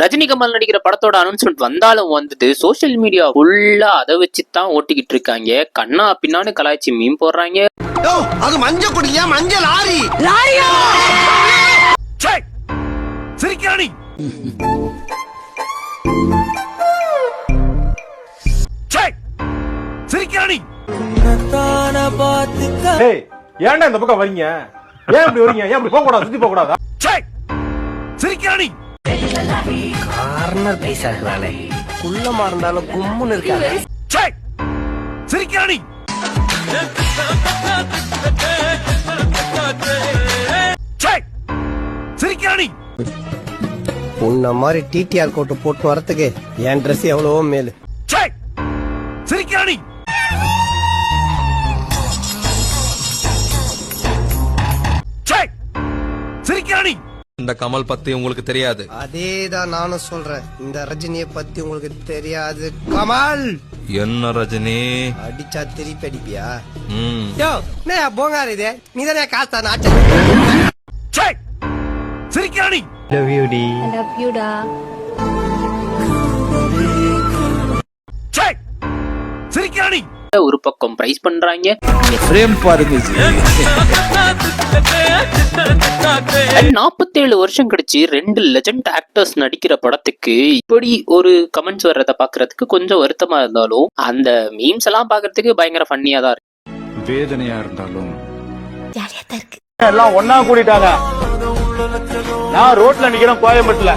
ரஜினி கமல் நடிக்கிற படத்தோட அனௌன்ஸ்மெண்ட் வந்தாலும் வந்துட்டு சோசியல் மீடியா ஃபுல்லா அதை வச்சுதான் ஓட்டிக்கிட்டு இருக்காங்க. கண்ணா பின்னான்னு கலாய்ச்சி மீம் போடுறாங்க. அது மஞ்ச குடியா மஞ்ச லாரி சிரிக்காணி சிரிக்காணி. ஏன்டா இந்த பக்கம் வரீங்க? ஏன் இப்படி வரீங்க? ஏன் இப்படி போக கூடாது? சுத்தி போக கூடாதா? சிரிக்காணி. கார்னர் பைசா இருக்கறானே குள்ளமா இருந்தாலும் கும்முன்னு இருக்கானே. சிரிக்காணி. சிரிக்காணி. உன்ன மாதிரி டிடிஆர் கோட் போட்டு வரதுக்கு என் ட்ரெஸ் எவ்வளவோ மேலு. சிரிக்காணி. சிரிக்காணி. இந்த கமல் பத்தி உங்களுக்கு தெரியாது. அதேதான் நானும் சொல்றேன். இந்த ரஜினியை பத்தி உங்களுக்கு தெரியாது. கமல் என்ன ரஜினி அடிச்சா திருப்பி அடிப்பியா? போங்காரு இது நீதானே காசா நாட்டு. சிரிக்காணி. லவ் யூ டி. லவ் யூ டா. சிரிக்காணி. ஒரு பக்கம் பிரைஸ் பண்றாங்க. பிரேம் பாருங்க. 47 வருஷம் கழிச்சு 2 லெஜண்ட் ஆக்டர்ஸ் நடிக்கிற படத்துக்கு இப்படி ஒரு கமெண்ட்ஸ் வர்றத பாக்குறதுக்கு கொஞ்சம் வருத்தமா இருந்தாலும் அந்த மீம்ஸ் எல்லாம் பாக்குறதுக்கு பயங்கர ஃபன்னியா தான் இருக்கு. வேதனையா இருந்தாலும் ஜாலியா தான் இருக்கு. எல்லாம் ஒன்னா கூடிட்டாங்க. நான் ரோட்ல நிக்கிறேன் கோயம்பேட்டுல.